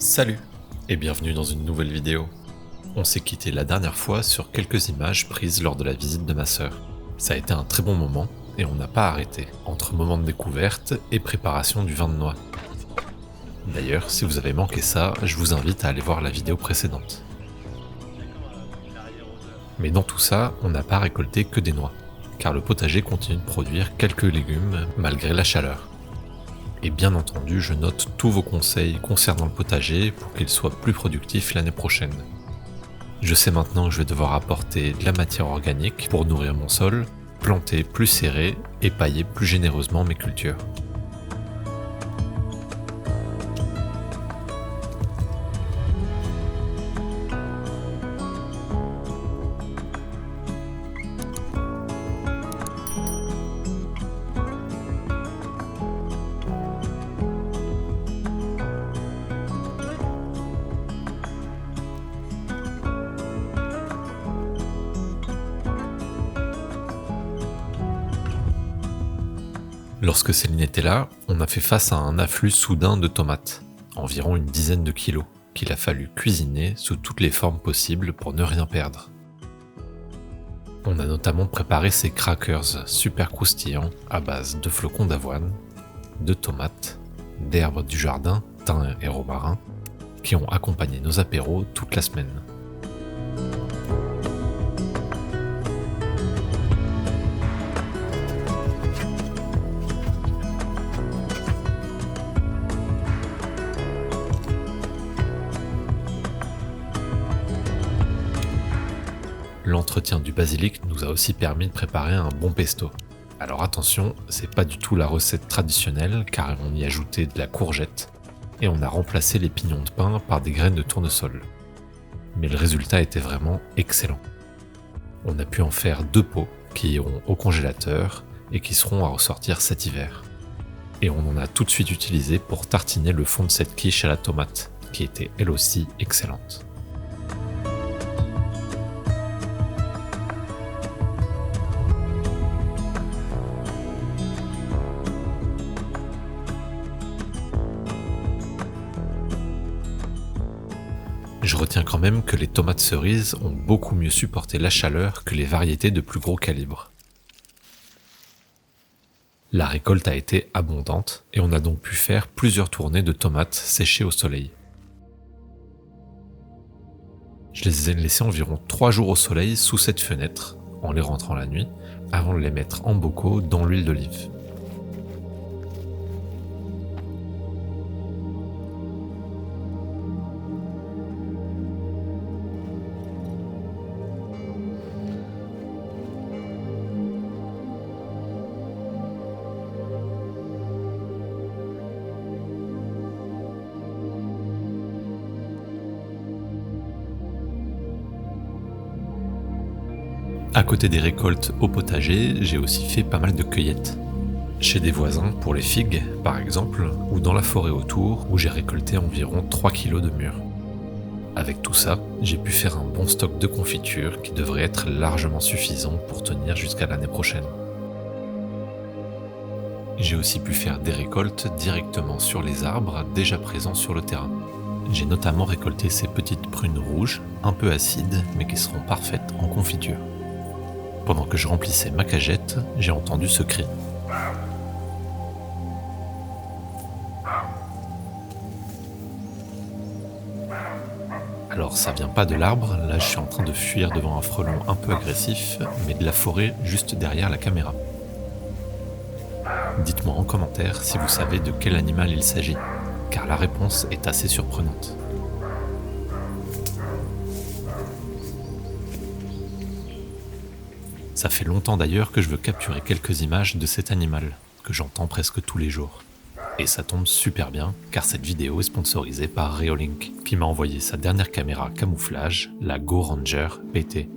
Salut et bienvenue dans une nouvelle vidéo. On s'est quitté la dernière fois sur quelques images prises lors de la visite de ma sœur. Ça a été un très bon moment et on n'a pas arrêté, entre moment de découverte et préparation du vin de noix. D'ailleurs, si vous avez manqué ça, je vous invite à aller voir la vidéo précédente. Mais dans tout ça, on n'a pas récolté que des noix, car le potager continue de produire quelques légumes malgré la chaleur. Et bien entendu, je note tous vos conseils concernant le potager pour qu'il soit plus productif l'année prochaine. Je sais maintenant que je vais devoir apporter de la matière organique pour nourrir mon sol, planter plus serré et pailler plus généreusement mes cultures. Lorsque Céline était là, on a fait face à un afflux soudain de tomates, environ une dizaine de kilos, qu'il a fallu cuisiner sous toutes les formes possibles pour ne rien perdre. On a notamment préparé ces crackers super croustillants à base de flocons d'avoine, de tomates, d'herbes du jardin, thym et romarin, qui ont accompagné nos apéros toute la semaine. L'entretien du basilic nous a aussi permis de préparer un bon pesto. Alors attention, c'est pas du tout la recette traditionnelle car on y ajoutait de la courgette et on a remplacé les pignons de pain par des graines de tournesol. Mais le résultat était vraiment excellent. On a pu en faire 2 pots qui iront au congélateur et qui seront à ressortir cet hiver. Et on en a tout de suite utilisé pour tartiner le fond de cette quiche à la tomate, qui était elle aussi excellente. Je retiens quand même que les tomates cerises ont beaucoup mieux supporté la chaleur que les variétés de plus gros calibre. La récolte a été abondante et on a donc pu faire plusieurs tournées de tomates séchées au soleil. Je les ai laissées environ 3 jours au soleil sous cette fenêtre, en les rentrant la nuit, avant de les mettre en bocaux dans l'huile d'olive. À côté des récoltes au potager, j'ai aussi fait pas mal de cueillettes. Chez des voisins pour les figues, par exemple, ou dans la forêt autour, où j'ai récolté environ 3 kilos de mûres. Avec tout ça, j'ai pu faire un bon stock de confiture qui devrait être largement suffisant pour tenir jusqu'à l'année prochaine. J'ai aussi pu faire des récoltes directement sur les arbres déjà présents sur le terrain. J'ai notamment récolté ces petites prunes rouges, un peu acides, mais qui seront parfaites en confiture. Pendant que je remplissais ma cagette, j'ai entendu ce cri. Alors ça vient pas de l'arbre, là je suis en train de fuir devant un frelon un peu agressif, mais de la forêt juste derrière la caméra. Dites-moi en commentaire si vous savez de quel animal il s'agit, car la réponse est assez surprenante. Ça fait longtemps d'ailleurs que je veux capturer quelques images de cet animal, que j'entends presque tous les jours. Et ça tombe super bien, car cette vidéo est sponsorisée par Reolink, qui m'a envoyé sa dernière caméra camouflage, la Go Ranger PT.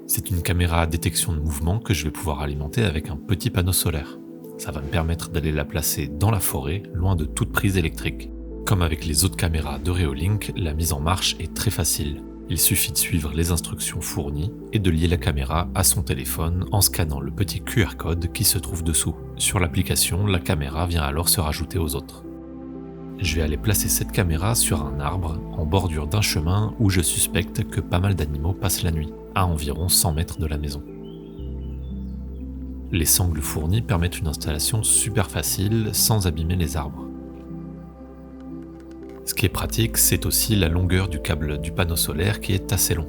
C'est une caméra à détection de mouvement que je vais pouvoir alimenter avec un petit panneau solaire. Ça va me permettre d'aller la placer dans la forêt, loin de toute prise électrique. Comme avec les autres caméras de Reolink, la mise en marche est très facile. Il suffit de suivre les instructions fournies et de lier la caméra à son téléphone en scannant le petit QR code qui se trouve dessous. Sur l'application, la caméra vient alors se rajouter aux autres. Je vais aller placer cette caméra sur un arbre, en bordure d'un chemin où je suspecte que pas mal d'animaux passent la nuit, à environ 100 mètres de la maison. Les sangles fournies permettent une installation super facile, sans abîmer les arbres. Ce qui est pratique, c'est aussi la longueur du câble du panneau solaire qui est assez long.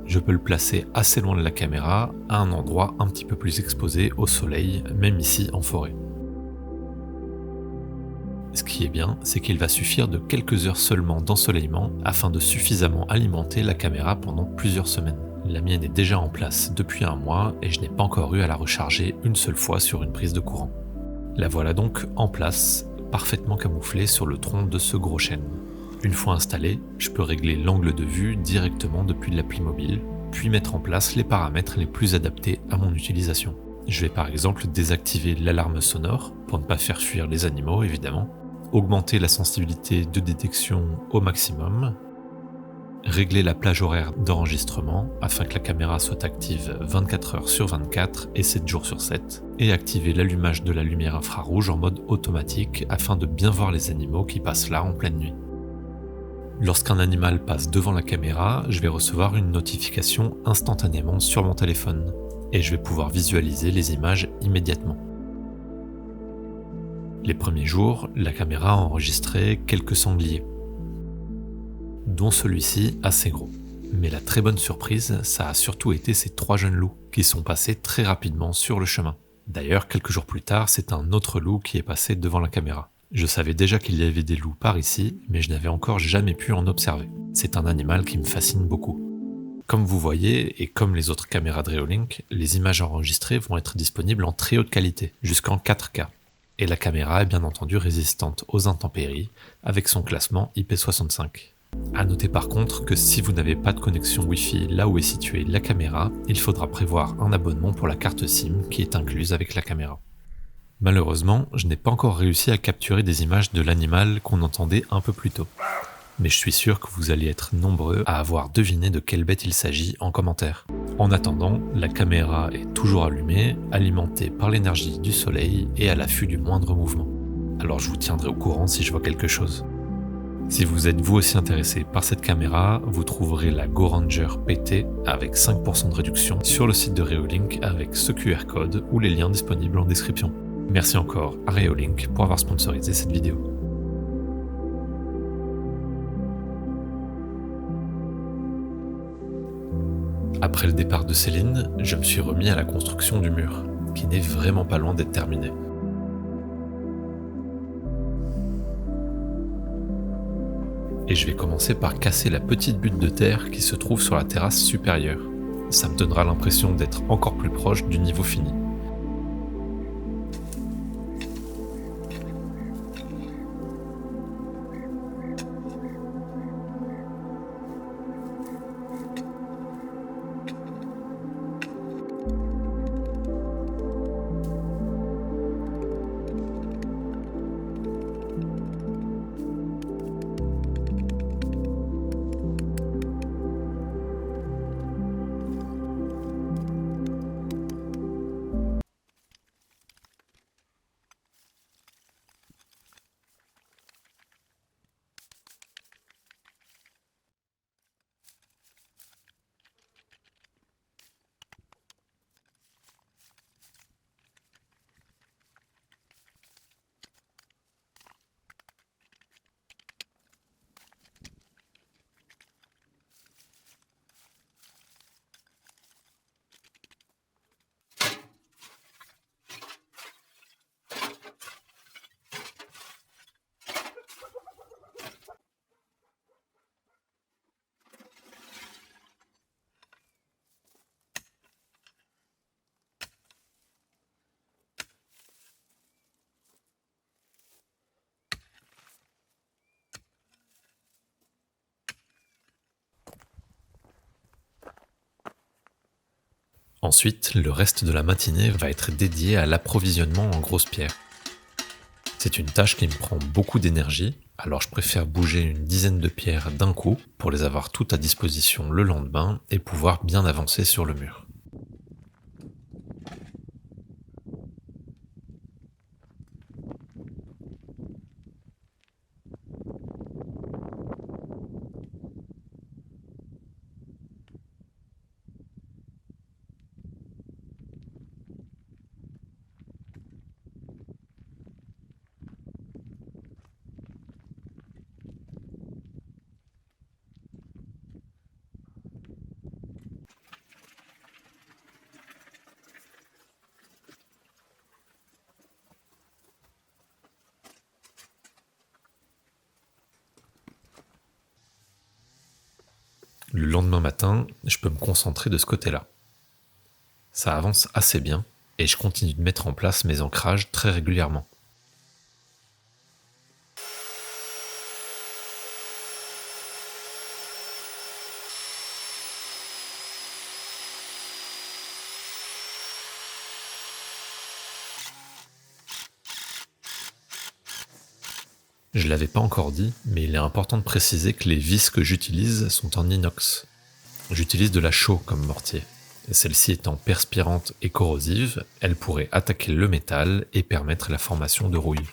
Je peux le placer assez loin de la caméra, à un endroit un petit peu plus exposé au soleil, même ici en forêt. Ce qui est bien, c'est qu'il va suffire de quelques heures seulement d'ensoleillement afin de suffisamment alimenter la caméra pendant plusieurs semaines. La mienne est déjà en place depuis un mois et je n'ai pas encore eu à la recharger une seule fois sur une prise de courant. La voilà donc en place, parfaitement camouflée sur le tronc de ce gros chêne. Une fois installée, je peux régler l'angle de vue directement depuis l'appli mobile, puis mettre en place les paramètres les plus adaptés à mon utilisation. Je vais par exemple désactiver l'alarme sonore pour ne pas faire fuir les animaux évidemment, augmenter la sensibilité de détection au maximum, régler la plage horaire d'enregistrement afin que la caméra soit active 24 heures sur 24 et 7 jours sur 7, et activer l'allumage de la lumière infrarouge en mode automatique afin de bien voir les animaux qui passent là en pleine nuit. Lorsqu'un animal passe devant la caméra, je vais recevoir une notification instantanément sur mon téléphone et je vais pouvoir visualiser les images immédiatement. Les premiers jours, la caméra a enregistré quelques sangliers, dont celui-ci assez gros. Mais la très bonne surprise, ça a surtout été ces 3 jeunes loups qui sont passés très rapidement sur le chemin. D'ailleurs, quelques jours plus tard, c'est un autre loup qui est passé devant la caméra. Je savais déjà qu'il y avait des loups par ici, mais je n'avais encore jamais pu en observer. C'est un animal qui me fascine beaucoup. Comme vous voyez, et comme les autres caméras de Reolink, les images enregistrées vont être disponibles en très haute qualité, jusqu'en 4K. Et la caméra est bien entendu résistante aux intempéries, avec son classement IP65. A noter par contre que si vous n'avez pas de connexion Wi-Fi là où est située la caméra, il faudra prévoir un abonnement pour la carte SIM qui est incluse avec la caméra. Malheureusement, je n'ai pas encore réussi à capturer des images de l'animal qu'on entendait un peu plus tôt. Mais je suis sûr que vous allez être nombreux à avoir deviné de quelle bête il s'agit en commentaire. En attendant, la caméra est toujours allumée, alimentée par l'énergie du soleil et à l'affût du moindre mouvement. Alors je vous tiendrai au courant si je vois quelque chose. Si vous êtes vous aussi intéressé par cette caméra, vous trouverez la GoRanger PT avec 5% de réduction sur le site de Reolink avec ce QR code ou les liens disponibles en description. Merci encore à Reolink pour avoir sponsorisé cette vidéo. Après le départ de Céline, je me suis remis à la construction du mur, qui n'est vraiment pas loin d'être terminé. Et je vais commencer par casser la petite butte de terre qui se trouve sur la terrasse supérieure. Ça me donnera l'impression d'être encore plus proche du niveau fini. Ensuite, le reste de la matinée va être dédié à l'approvisionnement en grosses pierres. C'est une tâche qui me prend beaucoup d'énergie, alors je préfère bouger une dizaine de pierres d'un coup pour les avoir toutes à disposition le lendemain et pouvoir bien avancer sur le mur. Le lendemain matin, je peux me concentrer de ce côté-là. Ça avance assez bien et je continue de mettre en place mes ancrages très régulièrement. Je l'avais pas encore dit, mais il est important de préciser que les vis que j'utilise sont en inox. J'utilise de la chaux comme mortier. Et celle-ci étant perspirante et corrosive, elle pourrait attaquer le métal et permettre la formation de rouille.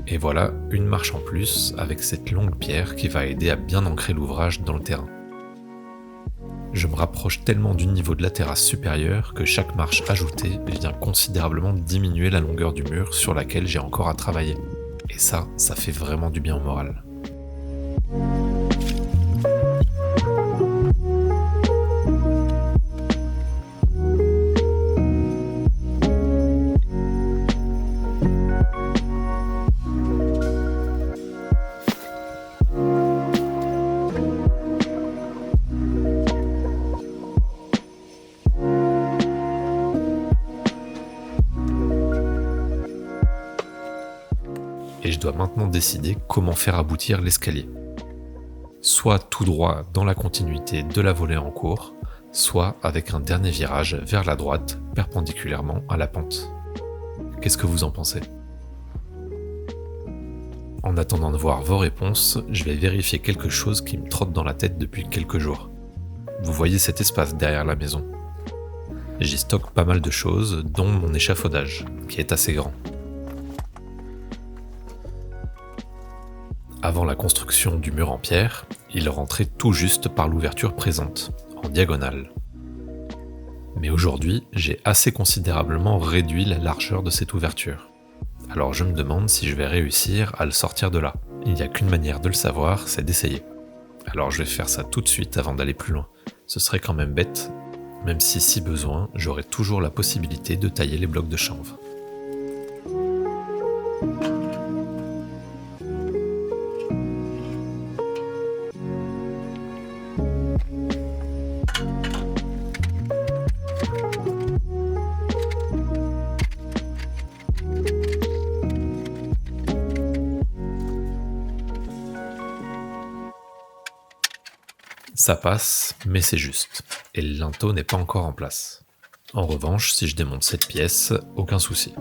Et voilà, une marche en plus avec cette longue pierre qui va aider à bien ancrer l'ouvrage dans le terrain. Je me rapproche tellement du niveau de la terrasse supérieure que chaque marche ajoutée vient considérablement diminuer la longueur du mur sur laquelle j'ai encore à travailler. Et ça fait vraiment du bien au moral. Et je dois maintenant décider comment faire aboutir l'escalier. Soit tout droit dans la continuité de la volée en cours, soit avec un dernier virage vers la droite, perpendiculairement à la pente. Qu'est-ce que vous en pensez ? En attendant de voir vos réponses, je vais vérifier quelque chose qui me trotte dans la tête depuis quelques jours. Vous voyez cet espace derrière la maison ? J'y stocke pas mal de choses, dont mon échafaudage, qui est assez grand. Avant la construction du mur en pierre, il rentrait tout juste par l'ouverture présente, en diagonale. Mais aujourd'hui, j'ai assez considérablement réduit la largeur de cette ouverture. Alors je me demande si je vais réussir à le sortir de là. Il n'y a qu'une manière de le savoir, c'est d'essayer. Alors je vais faire ça tout de suite avant d'aller plus loin. Ce serait quand même bête, même si besoin, j'aurai toujours la possibilité de tailler les blocs de chanvre. Ça passe, mais c'est juste, et le linteau n'est pas encore en place. En revanche, si je démonte cette pièce, aucun souci.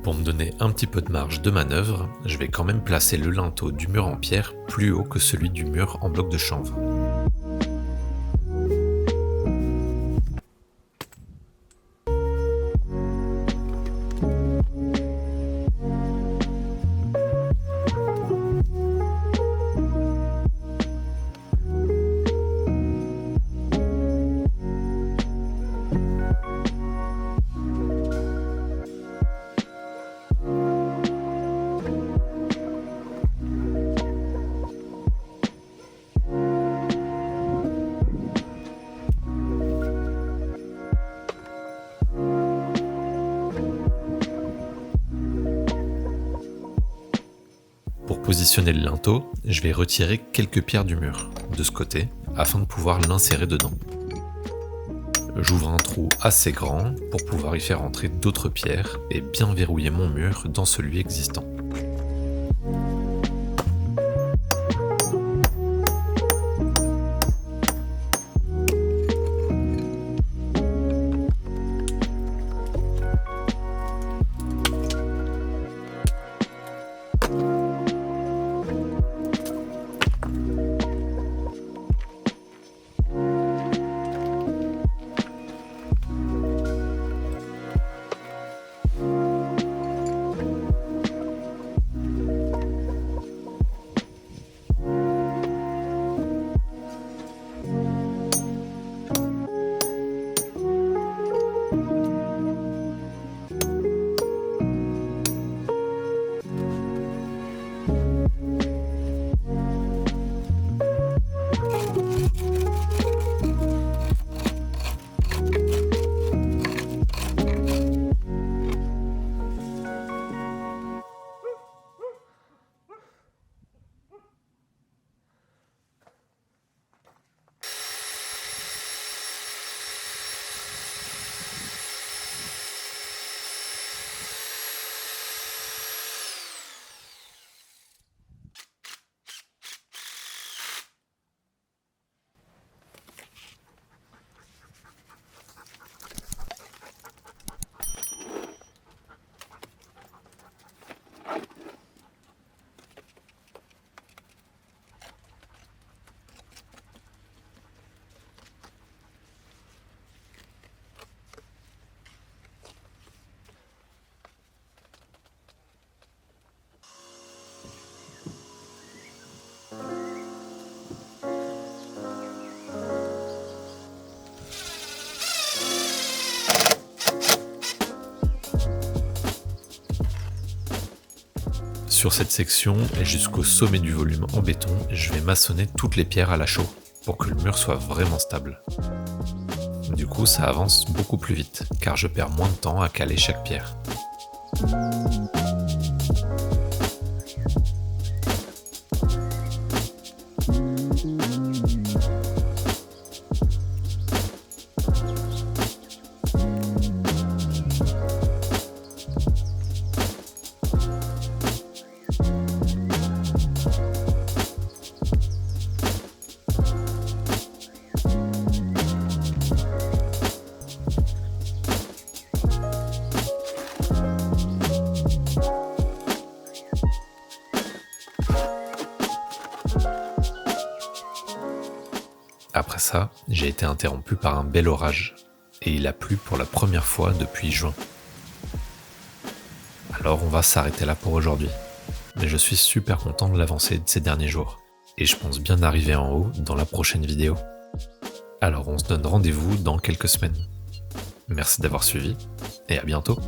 Pour me donner un petit peu de marge de manœuvre, je vais quand même placer le linteau du mur en pierre plus haut que celui du mur en bloc de chanvre. Pour positionner le linteau, je vais retirer quelques pierres du mur, de ce côté, afin de pouvoir l'insérer dedans. J'ouvre un trou assez grand pour pouvoir y faire entrer d'autres pierres et bien verrouiller mon mur dans celui existant. Sur cette section et jusqu'au sommet du volume en béton, je vais maçonner toutes les pierres à la chaux pour que le mur soit vraiment stable. Du coup, ça avance beaucoup plus vite car je perds moins de temps à caler chaque pierre. Après ça, j'ai été interrompu par un bel orage, et il a plu pour la première fois depuis juin. Alors on va s'arrêter là pour aujourd'hui, mais je suis super content de l'avancée de ces derniers jours, et je pense bien arriver en haut dans la prochaine vidéo. Alors on se donne rendez-vous dans quelques semaines. Merci d'avoir suivi, et à bientôt.